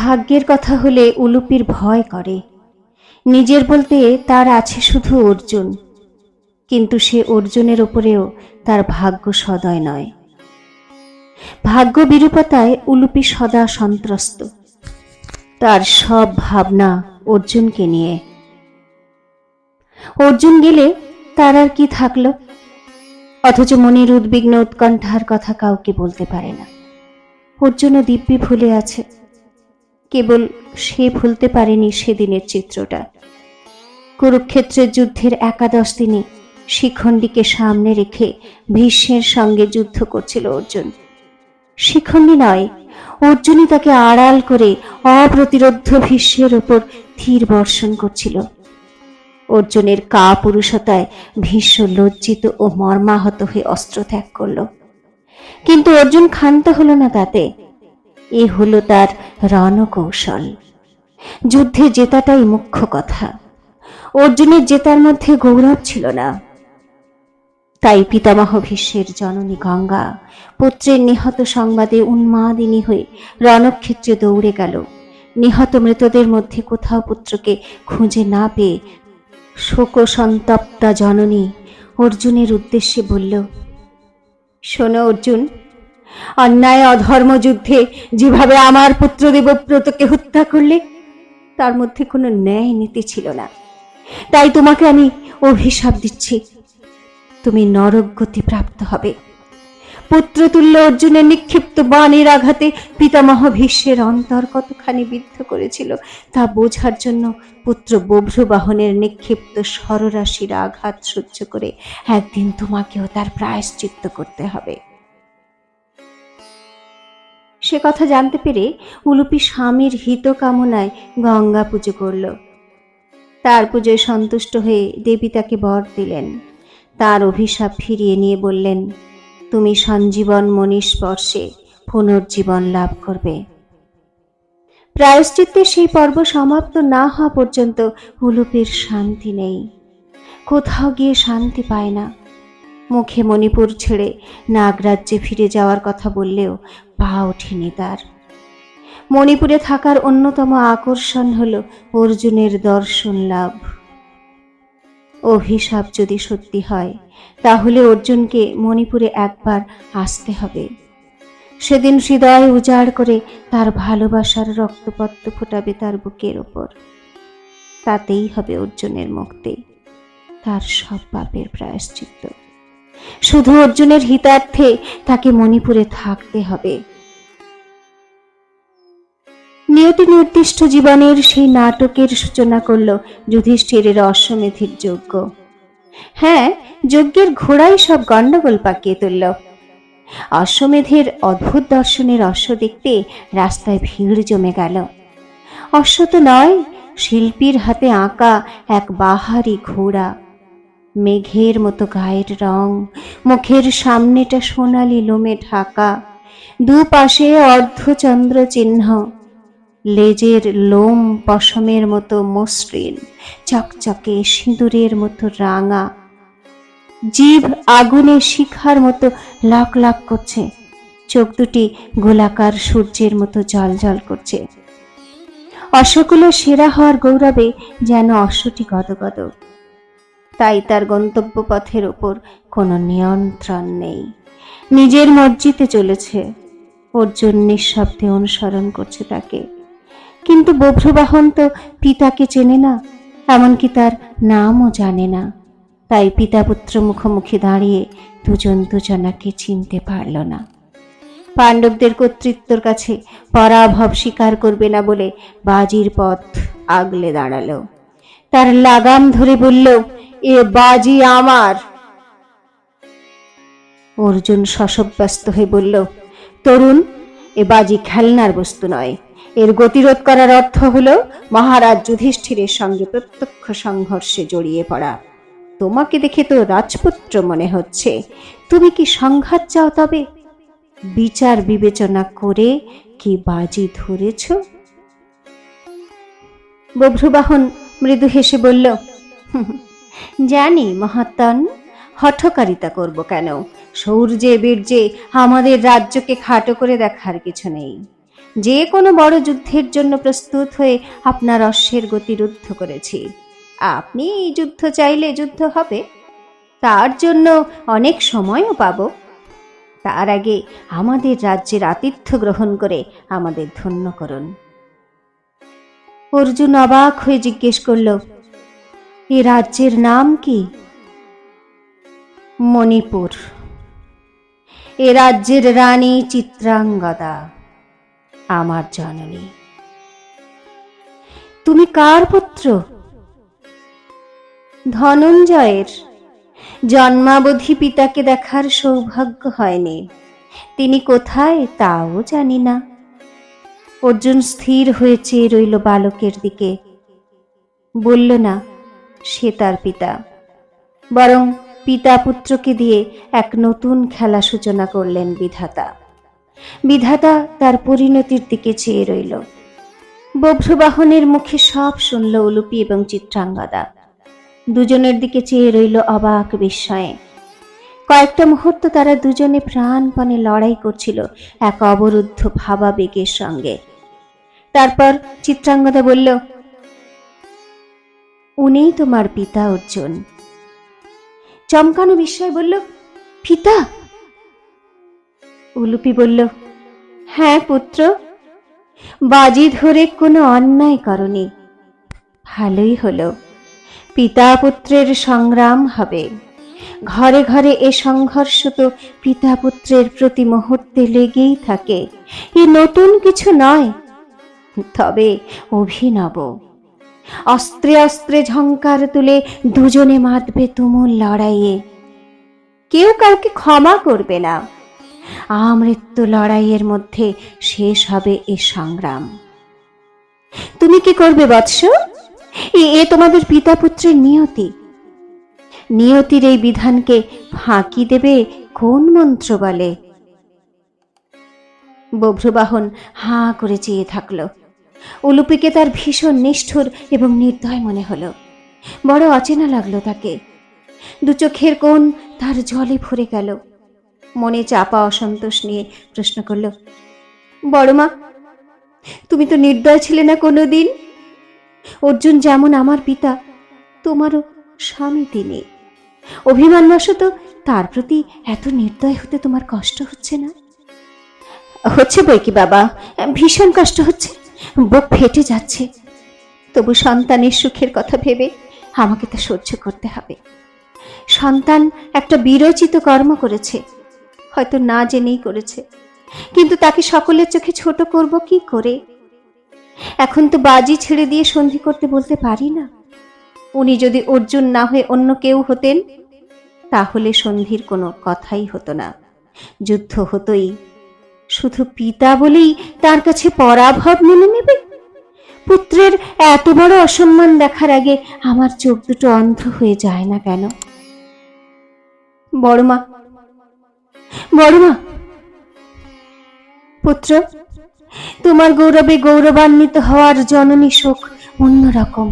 ভাগ্যের কথা হলে উলুপির ভয় করে। নিজের বলতে তার আছে শুধু অর্জুন, কিন্তু সে অর্জুনের ওপরেও তার ভাগ্য সদয় নয়। ভাগ্য বিরূপতায় উলুপি সদা সন্ত্রস্ত, তার সব ভাবনা অর্জুনকে নিয়ে। অর্জুন গেলে তার আর কি থাকলো? অথচ মনের উদ্বিগ্ন উৎকণ্ঠার কথা কাউকে বলতে পারে না। অর্জুনও দিব্যি ভুলে আছে, কেবল সে ভুলতে পারেনি সেদিনের চিত্রটা। কুরুক্ষেত্রের যুদ্ধের 11 দিনে শিখণ্ডীকে সামনে রেখে ভীষ্মের সঙ্গে যুদ্ধ করছিল অর্জুন। শিখণ্ডী নয়, অর্জুনই তাকে আড়াল করে অপ্রতিরোধ্য ভীষ্মের ওপর তীর বর্ষণ করছিল। অর্জুনের কাপুরুষতায় ভীষ্ম লজ্জিত ও মর্মাহত হয়ে অস্ত্র ত্যাগ করল, কিন্তু অর্জুন ক্ষান্ত হলো না তাতে। এ হলো তার রণকৌশল। যুদ্ধে জেতাটাই মুখ্য কথা, অর্জুনের জেতার মধ্যে গৌরব ছিল না। তাই পিতামহ ভীষ্মের জননী গঙ্গা পুত্রের নিহত সংবাদে উন্মাদিনী হয়ে রণক্ষেত্রে দৌড়ে গেল। নিহত মৃতদের মধ্যে কোথাও পুত্রকে খুঁজে না পেয়ে শোকসন্তপ্তা জননী অর্জুনের উদ্দেশ্যে বলল, শোনো অর্জুন, অন্যায় অধর্ম যুদ্ধে যেভাবে আমার পুত্র দেবব্রতকে হত্যা করলে, তার মধ্যে কোনো ন্যায় নীতি ছিল না। তাই তোমাকে আমি অভিশাপ দিচ্ছি, তুমি নরকগতি প্রাপ্ত হবে। পুত্রতুল্য অর্জুনের নিক্ষিপ্ত বাণের আঘাতে পিতামহ ভীষ্মের অন্তর কতখানি বিদ্ধ করেছিল তা বোঝার জন্য পুত্র বভ্রুবাহনের নিক্ষিপ্ত সররাশির আঘাত সহ্য করে একদিন তোমাকেও তার প্রায়শ্চিত্ত করতে হবে। সে কথা জানতে পেরে উলুপি স্বামীর হিত কামনায় গঙ্গা পুজো করল। তার পুজোয় সন্তুষ্ট হয়ে দেবী তাকে বর দিলেন। তার অভিশাপ ফিরিয়ে নিয়ে বললেন, তুমি সঞ্জীবন মণিস্পর্শে পুনর্জীবন লাভ করবে। প্রায়শ্চিত্তের সেই পর্ব সমাপ্ত না হওয়া পর্যন্ত উলুপির শান্তি নেই, কোথাও গিয়ে শান্তি পায় না। মুখে মণিপুর ছেড়ে নাগরাজ্যে ফিরে যাওয়ার কথা বললেও পা ওঠেনি তার। মণিপুরে থাকার অন্যতম আকর্ষণ হল অর্জুনের দর্শন লাভ। অভিশাপ যদি সত্যি হয়, তাহলে অর্জুনকে মণিপুরে একবার আসতে হবে। সেদিন হৃদয় উজাড় করে তার ভালোবাসার রক্তপদ্ম ফোটাবে তার বুকের ওপর। তাতেই হবে অর্জুনের মুক্তি, তার সব পাপের প্রায়শ্চিত্ত। শুধু অর্জুনের হিতার্থে তাকে মণিপুরে থাকতে হবে। নিয়তি নির্দিষ্ট জীবনের সেই নাটকের সূচনা করল যুধিষ্ঠিরের অশ্বমেধির যজ্ঞ। হ্যাঁ, যজ্ঞের ঘোড়াই সব গন্ডগোল পাকিয়ে তুলল। অশ্বমেধের অদ্ভুত দর্শনের অশ্ব দেখতে রাস্তায় ভিড় জমে গেল। অশ্ব তো নয়, শিল্পীর হাতে আঁকা এক বাহারি ঘোড়া। মেঘের মতো গায়ের রং, মুখের সামনেটা সোনালি লোমে ঢাকা, দুপাশে অর্ধচন্দ্র চিহ্ন, লেজের লোম পশমের মতো মসৃণ, চকচকে সিঁদুরের মতো রাঙা, জিভ আগুনে শিখার মতো লাক লাক করছে, চোখ দুটি গোলাকার সূর্যের মতো জলজল করছে। অশ্বকুলে সেরা হওয়ার গৌরবে যেন অশ্বটি গদগদ। তাই তার গন্তব্য পথের ওপর কোনো নিয়ন্ত্রণ নেই, নিজের মর্জিতে চলেছে। অর্জুন নিঃশব্দে অনুসরণ করছে তাকে, কিন্তু বভ্রুবাহন তো পিতাকে চেনে না, এমনকি তার নামও জানে না। তাই পিতা পুত্র মুখোমুখি দাঁড়িয়ে দুজন দুজনাকে চিনতে পারল না। পাণ্ডবদের কর্তৃত্বর কাছে পরাভব স্বীকার করবে না বলে বাজির পথ আগলে দাঁড়ালো। তার লাগাম ধরে বলল, এ বাজি আমার। অর্জুন শশব্যস্ত হয়ে বলল, তরুণ, এ বাজি খেলনার বস্তু নয়। এর গতিরোধ করার অর্থ হলো মহারাজ যুধিষ্ঠিরের সঙ্গে প্রত্যক্ষ সংঘর্ষে জড়িয়ে পড়া। তোমাকে দেখে তো রাজপুত্র মনে হচ্ছে, তুমি কি সংঘাত চাও? তবে বিচার বিবেচনা করে কি বাজি ধরেছ? বভ্রুবাহন মৃদু হেসে বলল, জানি মহাত্মন, হঠকারিতা করব কেন? শৌর্যে বীর্যে আমাদের রাজ্যকে খাটো করে দেখার কিছু নেই। যে কোনো বড় যুদ্ধের জন্য প্রস্তুত হয়ে আপনার অশ্বের গতি রুদ্ধ করেছি। আপনি এই যুদ্ধ চাইলে যুদ্ধ হবে, তার জন্য অনেক সময়ও পাব। তার আগে আমাদের রাজ্যের আতিথ্য গ্রহণ করে আমাদের ধন্য করুন। অর্জুন অবাক হয়ে জিজ্ঞেস করল, এ রাজ্যের নাম কি? মণিপুর। এ রাজ্যের রানী চিত্রাঙ্গদা, আমার জননী। তুমি কার পুত্র? ধনঞ্জয়ের। জন্মাবধি পিতাকে দেখার সৌভাগ্য হয়নি, তিনি কোথায় তাও জানি না। অর্জুন স্থির হয়ে চেয়ে রইল বালকের দিকে। বলল না সে তার পিতা, বরং পিতা পুত্রকে দিয়ে এক নতুন খেলা সূচনা করলেন বিধাতা। বিধাতা তার পরিণতির দিকে চেয়ে রইল। বভ্রবাহনের মুখে সব শুনল উলুপি এবং চিত্রাঙ্গদা। দুজনের দিকে চেয়ে রইল অবাক বিস্ময়ে। কয়েকটা মুহূর্ত তারা দুজনে প্রাণপণে লড়াই করছিল এক অবরুদ্ধ ভাবাবেগের সঙ্গে। তারপর চিত্রাঙ্গদা বলল, উনিই তোমার পিতা অর্জুন। চমকানো বিস্ময় বলল, পিতা? উলুপি বলল, হ্যাঁ পুত্র, বাজি ধরে কোনো অন্যায় করনি। ভালোই হলো, পিতা পুত্রের সংগ্রাম হবে। ঘরে ঘরে এ সংঘর্ষ তো পিতা পুত্রের প্রতি মুহূর্তে লেগেই থাকে। এ নতুন কিছু নয়, তবে অভিনব। অস্ত্রে অস্ত্রে ঝংকার তুলে দুজনে মাতবে তুমুল লড়াইয়ে। কেউ কাউকে ক্ষমা করবে না। আমৃত্যু লড়াইয়ের মধ্যে শেষ হবে এ সংগ্রাম। তুমি কি করবে বৎস? এ তোমাদের পিতা পুত্রের নিয়তি। নিয়তির এই বিধানকে ফাঁকি দেবে কোন মন্ত্র বলে? বভ্রবাহন হাঁ করে চেয়ে থাকল। উলুপিকে তার ভীষণ নিষ্ঠুর এবং নির্দয় মনে হলো। বড় অচেনা লাগলো তাকে। দু চোখের কোণ তার জলে ভরে গেল। মনে চাপা অসন্তোষ নিয়ে প্রশ্ন করল, বড়মা, তুমি তো নির্দয় ছিলে না কোনোদিন। অর্জুন যেমন আমার পিতা, তোমারও স্বামী তিনি। অভিমানবশত তার প্রতি এত নির্দয় হতে তোমার কষ্ট হচ্ছে না? হচ্ছে বই কি বাবা, ভীষণ কষ্ট হচ্ছে, বুক ফেটে যাচ্ছে। তবু সন্তানের সুখের কথা ভেবে আমাকে তা সহ্য করতে হবে। সন্তান একটা বিরচিত কর্ম করেছে, হয়তো না জেনেই করেছে, কিন্তু তাকে সকলের চোখে ছোট করব কি করে? এখন তো বাজি ছেড়ে দিয়ে সন্ধি করতে বলতে পারি না। উনি যদি অর্জুন না হয়ে অন্য কেউ হতেন, তাহলে সন্ধির কোনো কথাই হতো না, যুদ্ধ হতোই। শুধু পিতা বলেই তার কাছে পরাভব মেনে নেবে? পুত্রের এত বড় অসম্মান দেখার আগে আমার চোখ দুটো অন্ধ হয়ে যায় না কেন? বড়মা, বড়মা, পুত্র, তোমার গৌরবে গৌরবান্বিত হওয়ার জননী শোক অন্যরকম।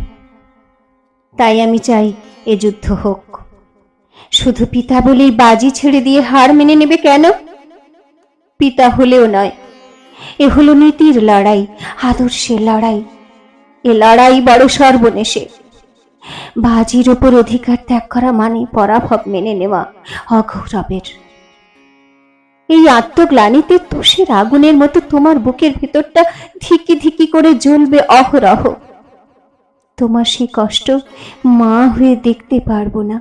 তাই আমি চাই এ যুদ্ধ হোক। শুধু পিতা বলেই বাজি ছেড়ে দিয়ে হার মেনে নেবে কেন? পিতা হলেও নয়, এ হলো নীতির লড়াই, আদর্শের লড়াই। এ লড়াই বড় সর্বনেশে। বাজির ওপর অধিকার ত্যাগ করা মানে পরাভব মেনে নেওয়া অগৌরবের। এই আত্মগ্লানিতে তুষের আগুনের মতো তোমার বুকের ভেতরটা ধিকি ধিকি করে জ্বলবে অহরহ। তোমার সেই কষ্ট মা হয়ে দেখতে পারবো না।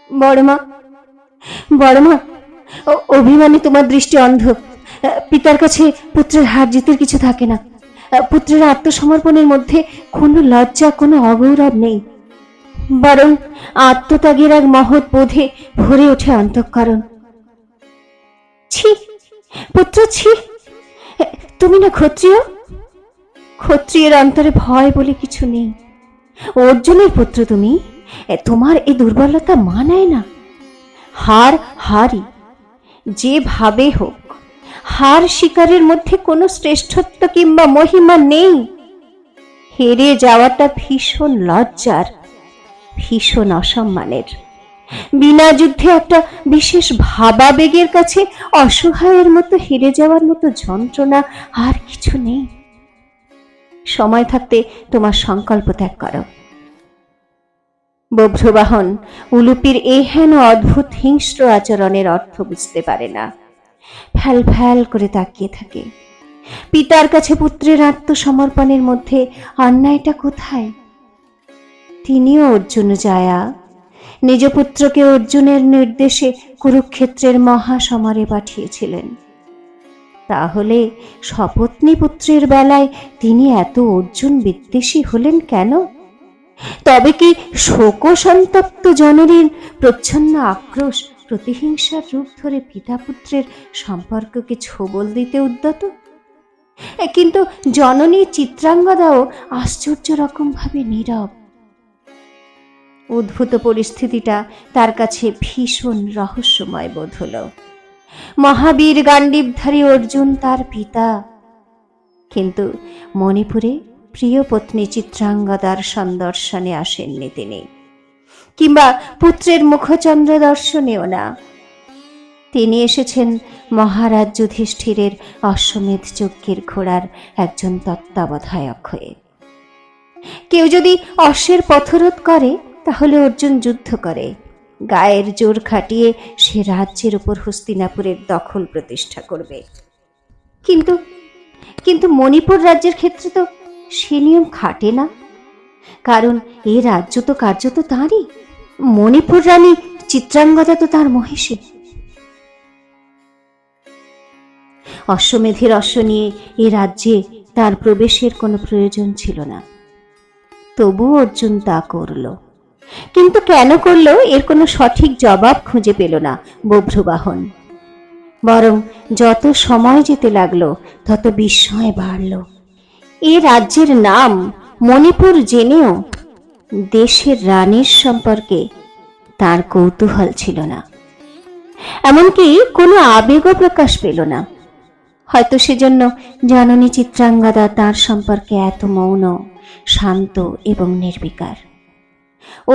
বড়মা, বড়মা, অভিমানে তোমার দৃষ্টি অন্ধ। পিতার কাছে পুত্রের হার জিতের কিছু থাকে না। পুত্রের আত্মসমর্পণের মধ্যে কোনো লজ্জা, কোনো অগৌরব নেই, বরং আত্মত্যাগের এক মহৎ বোধে ভরে ওঠে অন্তঃকরণ। ছি পুত্র, ছি! তুমি না ক্ষত্রিয়? ক্ষত্রিয়ের অন্তরে ভয় বলে কিছু নেই। অর্জুনের পুত্র তুমি, তোমার এই দুর্বলতা মানায় না। হার হারই, যেভাবে হোক। হার শিকারের মধ্যে কোনো শ্রেষ্ঠত্ব কিংবা মহিমা নেই। হেরে যাওয়াটা ভীষণ লজ্জার, ভীষণ অসম্মানের। বিনা যুদ্ধে একটা বিশেষ ভাবাবেগের কাছে অসহায়ের মতো হেরে যাওয়ার মতো যন্ত্রণা আর কিছু নেই। সময় থাকতে তোমার সংকল্প ত্যাগ করো। বভ্রবাহন উলুপির এহেন অদ্ভুত হিংস্র আচরণের অর্থ বুঝতে পারে না। ফ্যাল ফ্যাল করে তাকিয়ে থাকে। পিতার কাছে পুত্রের আত্মসমর্পণের মধ্যে অন্যায়টা কোথায়? তিনিও অর্জুন জায়া নিজ পুত্রকে অর্জুনের নির্দেশে কুরুক্ষেত্রের মহাসমরে পাঠিয়েছিলেন। তাহলে সপত্নী পুত্রের বেলায় তিনি এত অর্জুন বিদ্বেষী হলেন কেন? তবে কি শোকসন্তপ্ত জননীর প্রচ্ছন্ন আক্রোশ প্রতিহিংসার রূপ ধরে পিতা পুত্রের সম্পর্ককে ছোবল দিতে উদ্যত? কিন্তু জননী চিত্রাঙ্গদাও আশ্চর্য রকম ভাবে নীরব। উদ্ভূত পরিস্থিতিটা তার কাছে ভীষণ রহস্যময় বোধ হল। মহাবীর গান্ডীবধারী অর্জুন তার পিতা, কিন্তু মণিপুরে প্রিয় পত্নী চিত্রাঙ্গদার সন্দর্শনে আসেননি তিনি, কিংবা পুত্রের মুখচন্দ্র দর্শনেও না। তিনি এসেছেন মহারাজ যুধিষ্ঠিরের অশ্বমেধ যজ্ঞের ঘোড়ার একজন তত্ত্বাবধায়ক হয়ে। কেউ যদি অশ্বের পথরোধ করে তাহলে অর্জুন যুদ্ধ করে, গায়ের জোর খাটিয়ে সে রাজ্যের উপর হস্তিনাপুরের দখল প্রতিষ্ঠা করবে। কিন্তু কিন্তু মণিপুর রাজ্যের ক্ষেত্রে তো সে নিয়ম খাটে না, কারণ এ রাজ্য তো কার্যত তাঁরই। মণিপুর রানী চিত্রাঙ্গদা তো তাঁর মহিষী। অশ্বমেধের অশ্ব নিয়ে এ রাজ্যে তার প্রবেশের কোনো প্রয়োজন ছিল না, তবু অর্জুন তা করল। কিন্তু কেন করল এর কোনো সঠিক জবাব খুঁজে পেল না বভ্রবাহন। বরং যত সময় যেতে লাগলো তত বিস্ময় বাড়ল। এ রাজ্যের নাম মণিপুর জেনেও দেশের রানীর সম্পর্কে তার কৌতূহল ছিল না, এমনকি কোনো আবেগও প্রকাশ পেল না। হয়তো সেজন্য জননী চিত্রাঙ্গদা তার সম্পর্কে এত মৌন, শান্ত এবং নির্বিকার।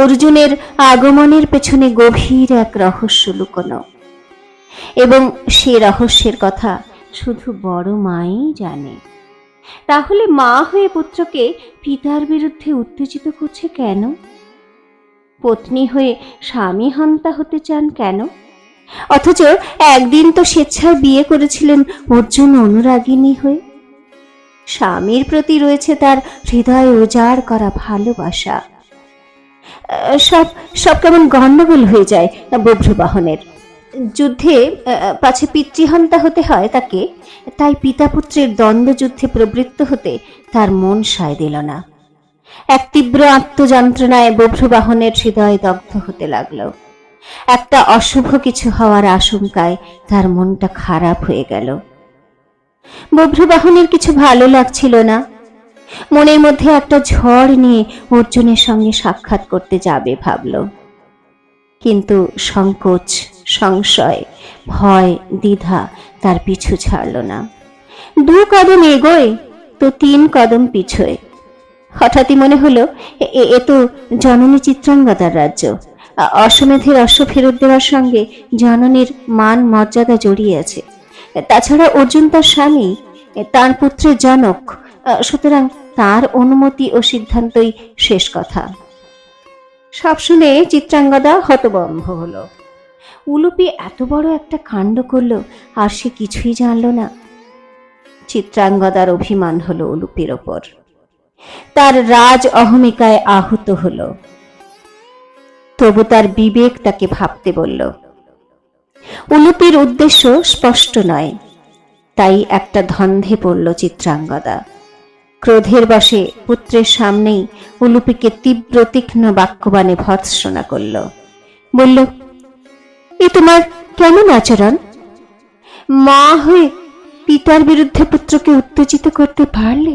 অর্জুনের আগমনের পেছনে গভীর এক রহস্য লুকোনো, এবং সে রহস্যের কথা শুধু বড় মাই জানে। তাহলে মা হয়ে পুত্রকে পিতার বিরুদ্ধে উত্তেজিত করছে কেন? পত্নী হয়ে স্বামী হন্তা হতে চান কেন? অথচ একদিন তো স্বেচ্ছায় বিয়ে করেছিলেন অর্জুন অনুরাগিনী হয়ে। স্বামীর প্রতি রয়েছে তার হৃদয় উজাড় করা ভালোবাসা। সব সব কেমন গণ্ডগোল হয়ে যায় বভ্রবাহনের। যুদ্ধে পাছে পিতৃহন্তা হতে হয় তাকে, তাই পিতা পুত্রের দ্বন্দ্বযুদ্ধে প্রবৃত্ত হতে তার মন সায় দিল না। এক তীব্র আত্মযন্ত্রণায় বভ্রবাহনের হৃদয় দগ্ধ হতে লাগল। একটা অশুভ কিছু হওয়ার আশঙ্কায় তার মনটা খারাপ হয়ে গেল। বভ্রবাহনের কিছু ভালো লাগছিল না। মনের মধ্যে একটা ঝড় নিয়ে অর্জুনের সঙ্গে সাক্ষাৎ করতে যাবে ভাবল, কিন্তু সংকোচ, সংশয়, ভয়, দ্বিধা তার পিছু ছাড়ল না। 2 কদম এগোয় তো 3 কদম পিছোয়। হঠাৎই মনে হলো এ তো জননী চিত্রাঙ্গদার রাজ্য। অশ্বমেধের অশ্ব ফেরত দেওয়ার সঙ্গে জননীর মান মর্যাদা জড়িয়ে আছে। তাছাড়া অর্জুন তার স্বামী, তার পুত্রের জনক, সুতরাং তার অনুমতি ও সিদ্ধান্তই শেষ কথা। সব শুনে চিত্রাঙ্গদা হতভম্ব হলো। উলুপি এত বড় একটা কাণ্ড করলো আর সে কিছুই জানল না। চিত্রাঙ্গদার অভিমান হলো উলুপির ওপর, তার রাজ অহমিকায় আহত হলো। তবু তার বিবেক তাকে ভাবতে বলল। উলুপির উদ্দেশ্য স্পষ্ট নয়, তাই একটা ধন্ধে পড়ল চিত্রাঙ্গদা। ক্রোধের বশে পুত্রের সামনেই উলুপিকে তীব্র তীক্ষ্ণ বাক্যবাণে ভর্ৎসনা করল। বলল, এ তোমার কেমন আচরণ? মা হয়ে পিতার বিরুদ্ধে পুত্রকে উত্তেজিত করতে পারলে?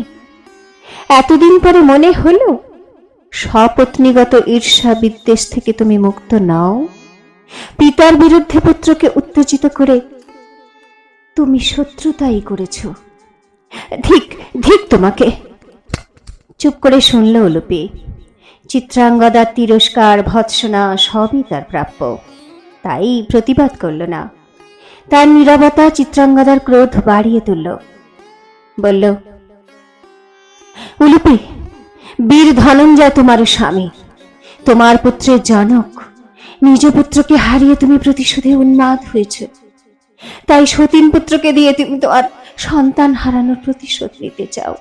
এতদিন পরে মনে হলো স্বপত্নীগত ঈর্ষা বিদ্বেষ থেকে তুমি মুক্ত নও। পিতার বিরুদ্ধে পুত্রকে উত্তেজিত করে তুমি শত্রুতাই করেছ। ধিক ধিক তোমাকে। চুপ করে শুনল উলুপি। চিত্রাঙ্গদার তিরস্কার ভৎসনা সবই তার প্রাপ্য, তাই প্রতিবাদ করল না। তার নীরবতা চিত্রাঙ্গদার ক্রোধ বাড়িয়ে তুলল। বলল, উলুপি, বীর ধনঞ্জয় তোমার স্বামী, তোমার পুত্রের জনক। নিজ পুত্রকে হারিয়ে তুমি প্রতিশোধে উন্মাদ হয়েছ, তাই সতীন পুত্রকে দিয়ে তুমি তোমার সন্তান হারানোর প্রতিশোধ নিতে চাও।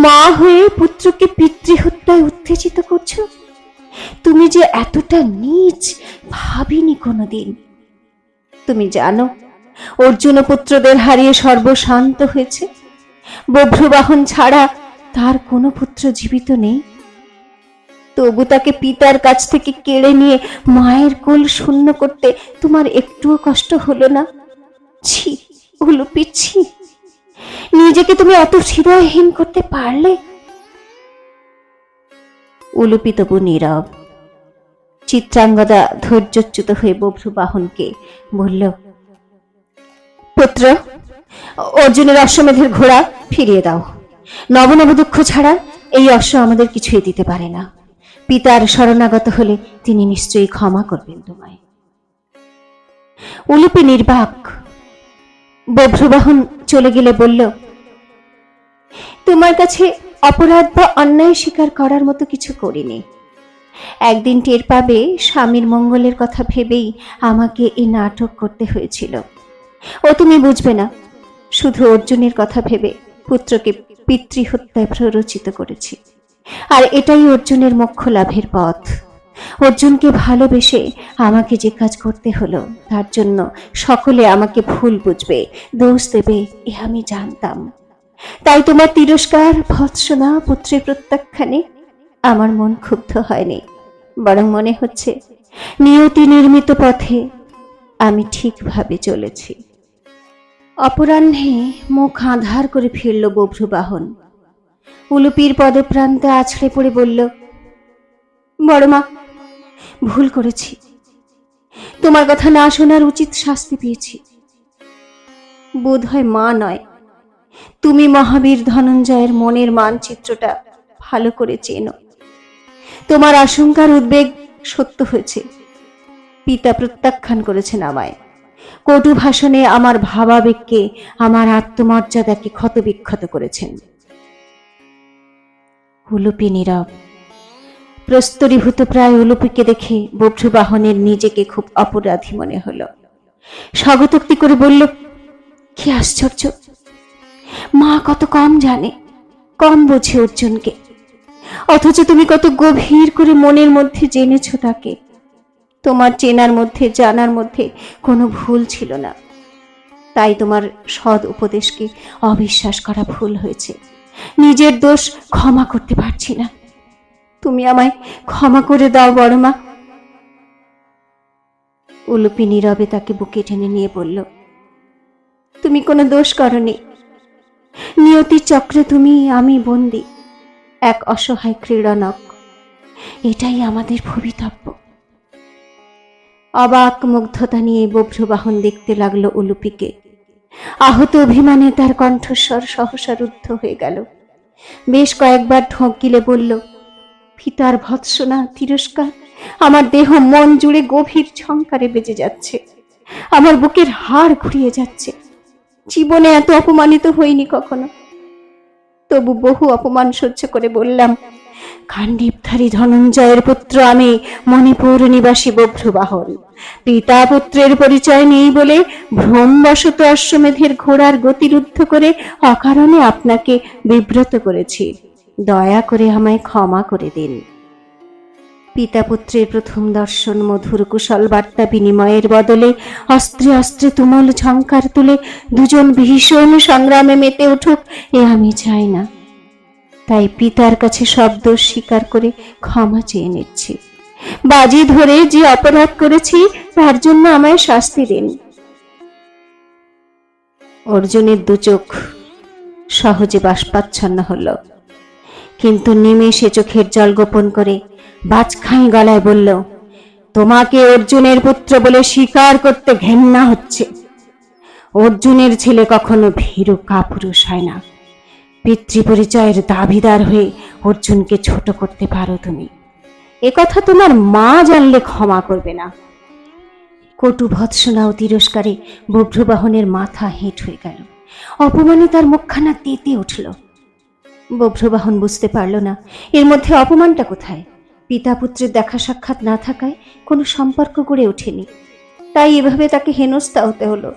মা হয়ে পুত্রকে পিতৃহত্যায় উত্তেজিত করছো। তুমি যে এতটা নীচ ভাবিনি কোনোদিন। তুমি জানো অর্জুন পুত্রদের হারিয়ে সর্বশান্ত হয়েছে। বভ্রুবাহন ছাড়া তার কোনো পুত্র জীবিত নেই। তবু তাকে পিতার কাছ থেকে কেড়ে নিয়ে মায়ের কোল শূন্য করতে তোমার একটুও কষ্ট হলো না? ছি উলুপি, ছি! নিজেকে তুমি অত হৃদয়হীন করতে পারলে? উলুপি তবু নীরব। চিত্রাঙ্গদা ধৈর্যচ্যুত হয়ে বভ্রুবাহনকে বলল, পুত্র, অর্জুনের অশ্বমেধের ঘোড়া ফিরিয়ে দাও। নব নব দুঃখ ছাড়া এই অশ্ব আমাদের কিছুই দিতে পারে না। পিতার শরণাগত হলে তিনি নিশ্চয়ই ক্ষমা করবেন তোমায়। উলুপি নির্বাক। বভ্রুবাহন চলে গেলে বলল, তোমার কাছে অপরাধ বা অন্যায় স্বীকার করার মতো কিছু করিনি। একদিন টের পাবে স্বামীর মঙ্গলের কথা ভেবেই আমাকে এই নাটক করতে হয়েছিল। ও তুমি বুঝবে না, শুধু অর্জুনের কথা ভেবে পুত্রকে পিতৃহত্যায় প্ররোচিত করেছি। আর এটাই অর্জুনের মোক্ষ লাভের পথ। অর্জুনকে ভালোবেসে আমাকে যে কাজ করতে হলো, তার জন্য সকলে আমাকে ভুল বুঝবে, দোষ দেবে, এ আমি জানতাম। তাই তোমার তিরস্কার ভৎসনা পুত্রের প্রত্যাখ্যানে আমার মন ক্ষুব্ধ হয়নি, বরং মনে হচ্ছে নিয়তি নির্মিত পথে আমি ঠিকভাবে চলেছি। অপরাহ্নে মুখ আঁধার করে ফিরল বভ্রুবাহন। উলুপির পদপ্রান্তে আছড়ে পড়ে বলল, বড়মা, ভুল করেছি। তোমার কথা না শোনার উচিত শাস্তি পেয়েছি। বোধ হয় মা নয়, তুমি মহাবীর ধনঞ্জয়ের মনের মানচিত্রটা ভালো করে চেনো। তোমার আশঙ্কার উদ্বেগ সত্য হয়েছে। পিতা প্রত্যাখ্যান করেছেন আমায়। কটু ভাষণে আমার ভাবাবেগকে, আমার আত্মমর্যাদাকে ক্ষতবিক্ষত করেছেন। উলুপি নীরব। প্রস্তরীভূত প্রায় উলুপিকে দেখে বভ্রুবাহনের নিজেকে খুব অপরাধী মনে হলো। স্বগতোক্তি করে বলল, কি আশ্চর্য! মা কত কম জানে, কম বোঝে অর্জুনকে, অথচ তুমি কত গভীর করে মনের মধ্যে জেনেছ তাকে। তোমার চেনার মধ্যে, জানার মধ্যে কোনো ভুল ছিল না। তাই তোমার সৎ উপদেশকে অবিশ্বাস করা ভুল হয়েছে। নিজের দোষ ক্ষমা করতে পারছি না। তুমি আমায় ক্ষমা করে দাও বড়মা। উলুপি নীরবে তাকে বুকে টেনে নিয়ে বলল, তুমি কোনো দোষ করনি। নিয়তির চক্রে তুমি আমি বন্দী, এক অসহায় ক্রীড়নক। এটাই আমাদের ভবিতব্য। অবাক মুগ্ধতা নিয়ে বভ্রুবাহন দেখতে লাগলো উলুপিকে। আহত অভিমানে তার কণ্ঠস্বর সহসা রুদ্ধ হয়ে গেল। বেশ কয়েকবার ঢোক গিলে বলল, পিতার ভৎসনা তিরস্কার আমার দেহ মন জুড়ে গভীর ঝংকারে বেজে যাচ্ছে। আমার বুকের হাড় ঘুরিয়ে যাচ্ছে। জীবনে এত অপমানিত হইনি কখনো। তবু বহু অপমান সহ্য করে বললাম, খান্ডিবধারী ধনঞ্জয়ের পুত্র আমি, মণিপুর নিবাসী বভ্রুবাহন। পিতা পুত্রের পরিচয় নেই বলে ভ্রমবশত অশ্বমেধের ঘোড়ার গতিরুদ্ধ করে অকারণে আপনাকে বিব্রত করেছি। দয়া করে আমায় ক্ষমা করে দিন। পিতা পুত্রের প্রথম দর্শন, মধুর কুশল বার্তা বিনিময়ের বদলে অস্ত্রে অস্ত্রে তুমুল ঝংকার তুলে দুজন ভীষণ সংগ্রামে মেতে উঠুক, এ আমি চাই না। তাই পিতার কাছে সব দোষ স্বীকার করে ক্ষমা চেয়ে নিচ্ছি। বাজি ধরে যে অপরাধ করেছি তার জন্য আমায় শাস্তি দিন। অর্জুনের দু চোখ সহজে বাষ্পাচ্ছন্ন হল, কিন্তু নিমেষে চোখের জল গোপন করে বাজখাই গলায় বলল, তোমাকে অর্জুনের পুত্র বলে স্বীকার করতে ঘেন্না হচ্ছে। অর্জুনের ছেলে কখনো ভীরু কাপুরুষ হয় না। পিতৃপরিচয়ের দাবিদার হয়ে অর্জুনকে ছোট করতে পারো তুমি, একথা তোমার মা জানলে ক্ষমা করবে না। কটু ভৎসনা ও তিরস্কারে বভ্রবাহনের মাথা হেঁট হয়ে গেল। অপমানে তার মুখখানা তেতে উঠল। বভ্রবাহন বুঝতে পারল না এর মধ্যে অপমানটা কোথায়। পিতা পুত্রের দেখা সাক্ষাৎ না থাকায় কোনো সম্পর্ক গড়ে ওঠেনি, তাই এভাবে তাকে হেনস্থা হতে হলো।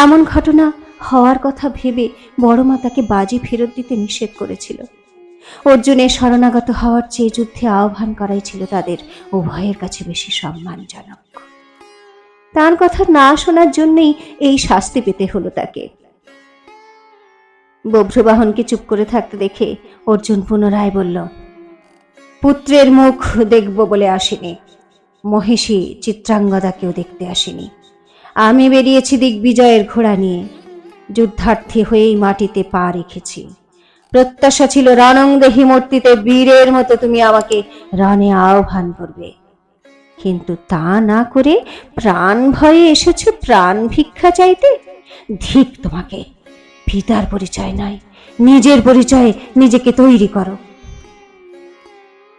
এমন ঘটনা হওয়ার কথা ভেবে বড় মা তাকে বাজি ফেরত দিতে নিষেধ করেছিল। অর্জুনের শরণাগত হওয়ার চেয়ে যুদ্ধে আহ্বান করাই ছিল তাদের উভয়ের কাছে বেশি সম্মানজনক। তার কথা না শোনার জন্যই এই শাস্তি পেতে হলো তাকে। বভ্রবাহনকে চুপ করে থাকতে দেখে অর্জুন পুনরায় বলল, পুত্রের মুখ দেখব বলে আসেনি, মহিষী চিত্রাঙ্গদাকেও দেখতে আসেনি। আমি বেরিয়েছি দিগ্বিজয়ের ঘোড়া নিয়ে, যুদ্ধার্থী হয়েই মাটিতে পা রেখেছি। প্রত্যাশা ছিল রণংদেহী মূর্তিতে বীরের মতো তুমি আমাকে রণে আহ্বান করবে, কিন্তু তা না করে প্রাণ ভয়ে এসেছ প্রাণ ভিক্ষা চাইতে। ধিক তোমাকে! পিতার পরিচয় নয়, নিজের পরিচয়ে নিজেকে তৈরি করো।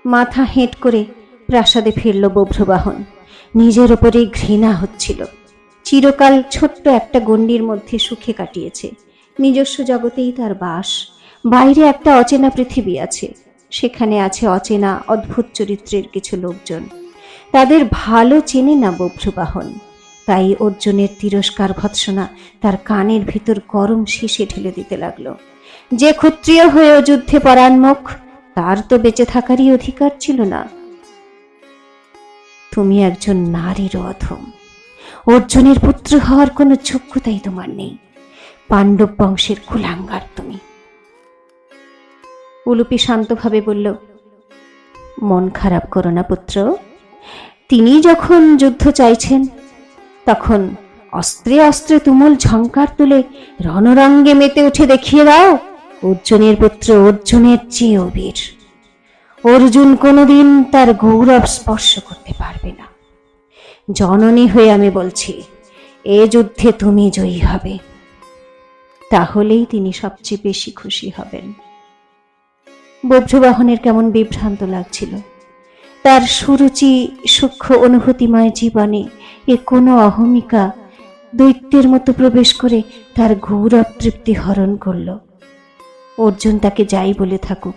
মাথা হেঁট করে প্রাসাদে ফিরল বভ্রবাহন। নিজের ওপরে ঘৃণা হচ্ছিল। চিরকাল ছোট্ট একটা গণ্ডির মধ্যে সুখে কাটিয়েছে, নিজস্ব জগতেই তার বাস। বাইরে একটা অচেনা পৃথিবী আছে, সেখানে আছে অচেনা অদ্ভুত চরিত্রের কিছু লোকজন। তাদের ভালো চেনে না বভ্রবাহন, তাই অর্জুনের তিরস্কার ভৎসনা তার কানের ভিতর গরম শীষে ঢেলে দিতে লাগলো। যে ক্ষত্রিয় হয়েও যুদ্ধে পরাণমুখ, তার তো বেঁচে থাকারই অধিকার ছিল না। তুমি একজন নারীর অধম, অর্জুনের পুত্র হওয়ার কোনো যোগ্যতাই তোমার নেই। পাণ্ডব বংশের কুলাঙ্গার তুমি। উলুপি শান্তভাবে বলল, মন খারাপ করো না পুত্র। তিনি যখন যুদ্ধ চাইছেন তখন অস্ত্রে অস্ত্রে তুমুল ঝংকার তুলে রণরঙ্গে মেতে উঠে দেখিয়ে দাও অর্জুনের পুত্র অর্জুনের চেয়েও বীর। অর্জুন কোনোদিন তার গৌরব স্পর্শ করতে পারবে না। জননী হয়ে আমি বলছি, এ যুদ্ধে তুমি জয়ী হবে, তাহলেই তিনি সবচেয়ে বেশি খুশি হবেন। বভ্রবাহনের কেমন বিভ্রান্ত লাগছিল। তার সুরুচি সূক্ষ্ম অনুভূতিময় জীবনে এ কোনো অহমিকা দৈত্যের মতো প্রবেশ করে তার গৌরব তৃপ্তি হরণ করল। অর্জুন তাকে যাই বলে থাকুক,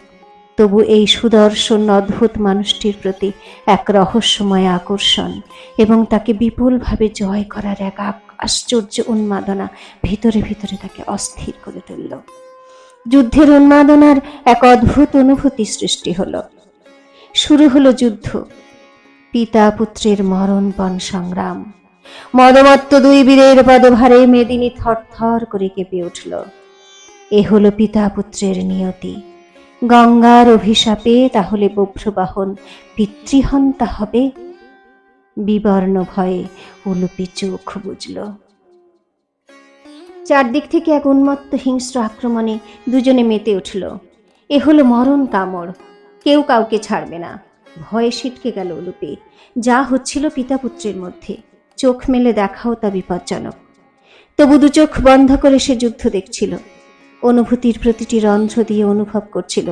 তবু এই সুদর্শন অদ্ভুত মানুষটির প্রতি এক রহস্যময় আকর্ষণ এবং তাকে বিপুলভাবে জয় করার এক আশ্চর্য উন্মাদনা ভিতরে ভিতরে তাকে অস্থির করে তুলল। যুদ্ধের উন্মাদনার এক অদ্ভুত অনুভূতি সৃষ্টি হলো। শুরু হলো যুদ্ধ, পিতা পুত্রের মরণপণ সংগ্রাম। মদমত্ত দুই বীরের পদভারে মেদিনী থরথর করে কেঁপে উঠল। এ হলো পিতা পুত্রের নিয়তি। গঙ্গার অভিশাপে তাহলে বভ্রবাহন পিতৃহন্তা হবে? বিবর্ণ ভয়ে উলুপি চোখ বুঝল। চারদিক থেকে এক উন্মত্ত হিংস্র আক্রমণে দুজনে মেতে উঠল। এ হলো মরণ কামড়, কেউ কাউকে ছাড়বে না। ভয়ে ছিটকে গেল উলুপি। যা হচ্ছিল পিতা পুত্রের মধ্যে চোখ মেলে দেখাও তা বিপজ্জনক। তবু দু চোখ বন্ধ করে সে যুদ্ধ দেখছিল। অনুভূতির প্রতিটি রন্ধ্র দিয়ে অনুভব করছিল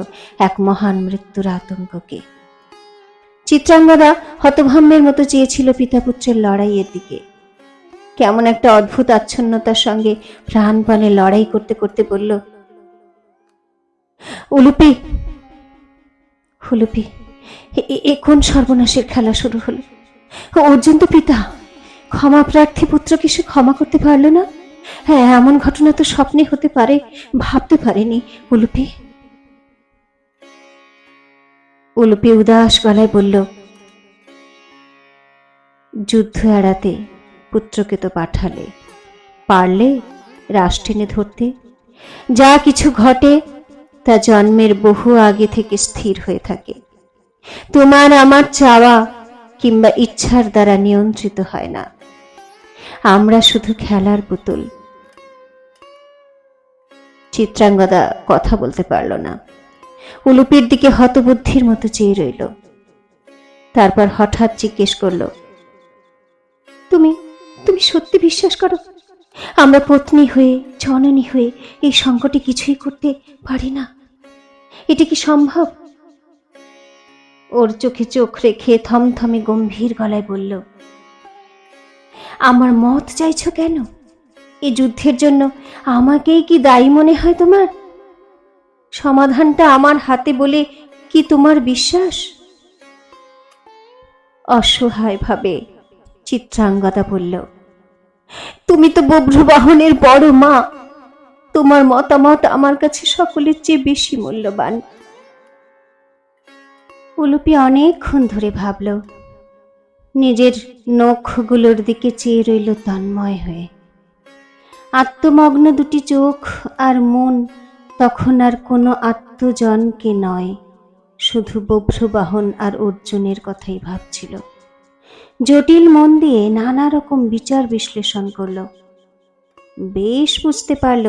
এক মহান মৃত্যুর আতঙ্ককে। চিত্রাঙ্গদা হতভম্বের মতো চেয়েছিল পিতা পুত্রের লড়াইয়ের দিকে। কেমন একটা অদ্ভুত আচ্ছন্নতার সঙ্গে প্রাণপণে লড়াই করতে করতে বলল, উলুপি উলুপি, এ কোন সর্বনাশের খেলা শুরু হলো? অর্জুন তো পিতা, ক্ষমা প্রার্থী পুত্রকে সে ক্ষমা করতে পারল না। হ্যাঁ, এমন ঘটনা তো স্বপ্নে হতে পারে, ভাবতে পারেনি উলুপি। উলুপি উদাস গলায় বলল, যুদ্ধ এড়াতে পুত্রকে তো পাঠালে, পারলে রাশ টেনে ধরতে। যা কিছু ঘটে তা জন্মের বহু আগে থেকে স্থির হয়ে থাকে। তোমার আমার চাওয়া কিংবা ইচ্ছার দ্বারা নিয়ন্ত্রিত হয় না। আমরা শুধু খেলার পুতুল। চিত্রাঙ্গদা কথা বলতে পারল না। উলুপির দিকে হতবুদ্ধির মতো চেয়ে রইল। তারপর হঠাৎ জিজ্ঞেস করল, তুমি তুমি সত্যি বিশ্বাস করো আমরা পত্নী হয়ে জননী হয়ে এই সংকটে কিছুই করতে পারি না? এটা কি সম্ভব? ওর চোখে চোখ রেখে থমথমে গম্ভীর গলায় বলল, আমার মত চাইছো কেন? এই যুদ্ধের জন্য আমাকেই কি দায়ী মনে হয় তোমার? সমাধানটা আমার হাতে বলে কি তোমার বিশ্বাস? অসহায় ভাবে চিত্রাঙ্গদা বলল, তুমি তো বভ্রবাহনের বড় মা, তোমার মতামত আমার কাছে সকলের চেয়ে বেশি মূল্যবান। উলুপি অনেকক্ষণ ধরে ভাবল, নিজের নখগুলোর দিকে চেয়ে রইল তন্ময় হয়ে। আত্মমগ্ন দুটি চোখ আর মন তখন আর কোনো আত্মজনকে নয়, শুধু বভ্রবাহন আর অর্জুনের কথাই ভাবছিল। জটিল মন দিয়ে নানা রকম বিচার বিশ্লেষণ করল। বেশ বুঝতে পারল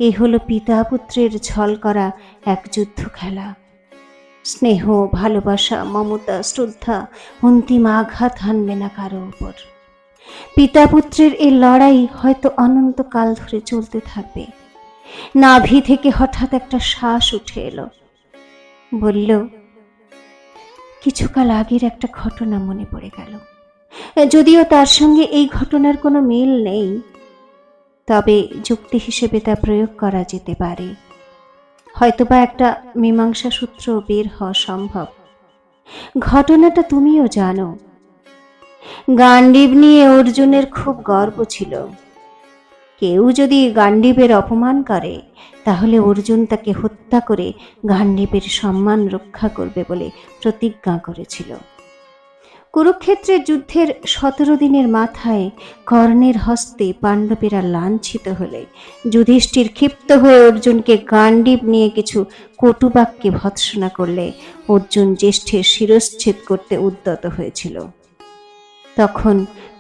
এ হলো পিতা পুত্রের ছল করা এক যুদ্ধ খেলা। স্নেহ, ভালোবাসা, মমতা, শ্রদ্ধা অন্তিম আঘাত হানবে না কারো উপর। পিতা পুত্রের এই লড়াই হয়তো অনন্তকাল ধরে চলতে থাকবে। নাভি থেকে হঠাৎ একটা শ্বাস উঠে এলো। বলল, কিছুকাল আগের একটা ঘটনা মনে পড়ে গেল। যদিও তার সঙ্গে এই ঘটনার কোনো মিল নেই, তবে যুক্তি হিসেবে তা প্রয়োগ করা যেতে পারে। হয়তোবা একটা মীমাংসা সূত্র বের হওয়া সম্ভব। ঘটনাটা তুমিও জানো। গান্ডীব নিয়ে অর্জুনের খুব গর্ব ছিল। কেউ যদি গান্ডীবের অপমান করে, তাহলে অর্জুন তাকে হত্যা করে গান্ডীবের সম্মান রক্ষা করবে বলে প্রতিজ্ঞা করেছিল। কুরুক্ষেত্রের যুদ্ধের 17 দিনের মাথায় কর্ণের হস্তে পাণ্ডবেরা লাঞ্ছিত হলে যুধিষ্ঠির ক্ষিপ্ত হয়ে অর্জুনকে গান্ডীব নিয়ে কিছু কটুবাক্যে ভৎসনা করলে অর্জুন জ্যেষ্ঠের শিরশ্ছেদ করতে উদ্যত হয়েছিল। তখন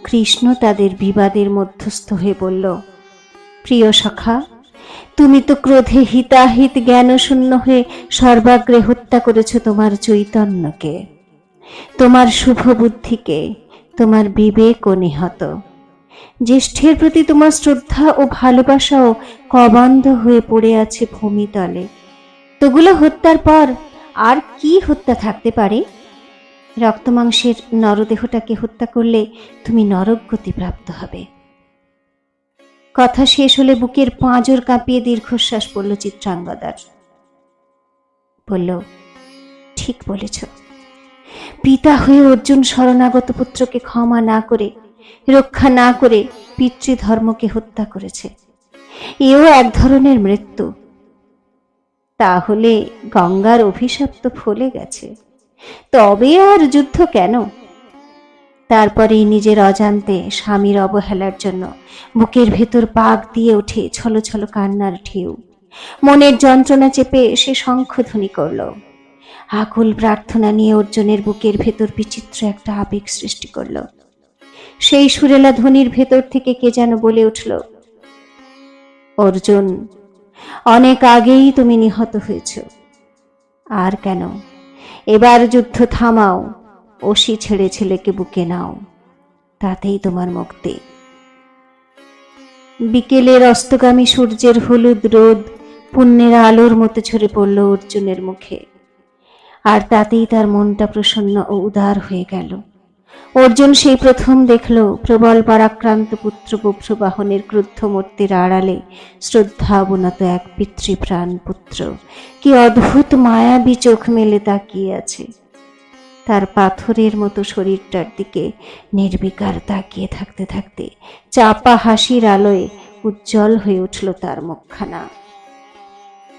কৃষ্ণ তাদের বিবাদের মধ্যস্থ হয়ে বলল, প্রিয় সখা, তুমি তো ক্রোধে হিতাহিত জ্ঞানশূন্য হয়ে সর্বাগ্রে হত্যা করেছ তোমার চৈতন্যকে, তোমার শুভ বুদ্ধিকে, তোমার বিবেকও নিহত। জ্যেষ্ঠের প্রতি তোমার শ্রদ্ধা ও ভালোবাসাও কবন্ধ হয়ে পড়ে আছে ভূমিতলে। তোগুলো হত্যার পর আর কি হত্যা থাকতে পারে? রক্তমাংসের নরদেহটাকে হত্যা করলে তুমি নরকগতি প্রাপ্ত হবে। কথা শেষ হলে বুকের পাঁজর কাঁপিয়ে দীর্ঘশ্বাস পড়ল চিত্রাঙ্গদার। বলল, ঠিক বলেছ। পিতা হয়ে অর্জুন শরণাগত পুত্রকে ক্ষমা না করে, রক্ষা না করে পিতৃধর্মকে হত্যা করেছে। এও এক ধরনের মৃত্যু। তাহলে গঙ্গার অভিশাপ তো ফলে গেছে, তবে আর যুদ্ধ কেন? তারপরেই নিজের অজান্তে স্বামীর অবহেলার জন্য বুকের ভেতর পাক দিয়ে ওঠে ছলো ছলো কান্নার ঢেউ। মনের যন্ত্রণা চেপে সে শঙ্খধ্বনি করল। আকুল প্রার্থনা নিয়ে অর্জুনের বুকের ভেতর বিচিত্র একটা আবেগ সৃষ্টি করল। সেই সুরেলা ধ্বনির ভেতর থেকে কে যেন বলে উঠল, অর্জুন, অনেক আগেই তুমি নিহত হয়েছ। আর কেন? এবার যুদ্ধ থামাও, অসি ছেড়ে ছেলেকে বুকে নাও, তাতেই তোমার মুক্তি। বিকেলের অস্তগামী সূর্যের হলুদ রোদ পুণ্যের আলোর মতো ঝরে পড়ল অর্জুনের মুখে, আর তাতেই তার মনটা প্রসন্ন ও উদার হয়ে গেল। অর্জুন সেই প্রথম দেখল প্রবল পরাক্রান্ত পুত্র বভ্রবাহনের ক্রুদ্ধ মূর্তির আড়ালে শ্রদ্ধাবনত এক পিতৃপ্রাণ পুত্র কি অদ্ভুত মায়াবী চোখ মেলে তাকিয়ে আছে। তার পাথরের মতো শরীরটার দিকে নির্বিকার তাকিয়ে থাকতে থাকতে চাপা হাসির আলোয় উজ্জ্বল হয়ে উঠল তার মুখখানা।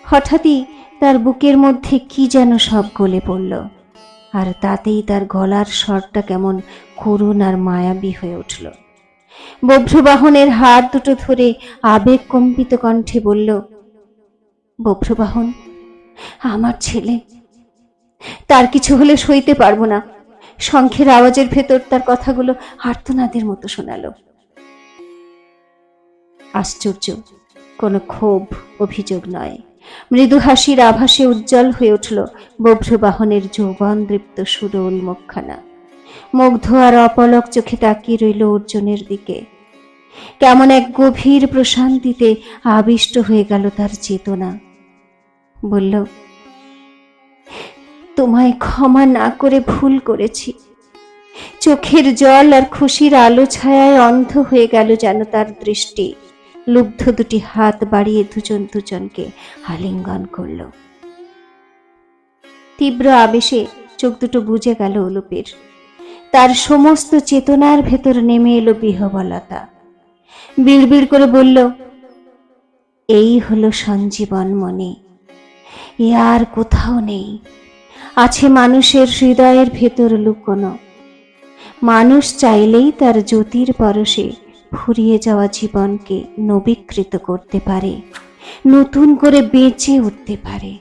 হঠাৎই তার বুকের মধ্যে কি যেন সব গলে পড়ল, আর তাতেই তার গলার স্বরটা কেমন করুণ আর মায়াবী হয়ে উঠল। বভ্রবাহনের হাত দুটো ধরে আবেগ কম্পিত কণ্ঠে বলল, বভ্রবাহন, আমার ছেলে, তার কিছু হলে সইতে পারবো না। শঙ্খের আওয়াজের ভেতর তার কথাগুলো আর্তনাদের মতো শোনালো। আশ্চর্য, কোনো ক্ষোভ, অভিযোগ নয়, মৃদু হাসির আভাসে উজ্জ্বল হয়ে উঠল বভ্রবাহনের যৌবন দৃপ্ত সুরল মুখখানা। মুগ্ধ আর অপলক চোখে তাকিয়ে রইল অর্জুনের দিকে। কেমন এক গভীর প্রশান্তিতে আবিষ্ট হয়ে গেল তার চেতনা। বলল, তোমায় ক্ষমা না করে ভুল করেছি। চোখের জল আর খুশির আলো ছায়ায় অন্ধ হয়ে গেল যেন তার দৃষ্টি। লুব্ধ দুটি হাত বাড়িয়ে দুজন দুজনকে আলিঙ্গন করল। তীব্র আবেশে চোখ দুটো বুজে গেল অলুপের। তার সমস্ত চেতনার ভেতর নেমে এলো বিহবলতা। বিড়বিড় করে বলল, এই হলো সঞ্জীবন মনে, এ আর কোথাও নেই। আছে মানুষের হৃদয়ের ভেতর লুকোনো। মানুষ চাইলেই তার জ্যোতির পরশে ফুরিয়ে যাওয়া জীবনকে নবীকৃত করতে পারে, নতুন করে বেঁচে উঠতে পারে।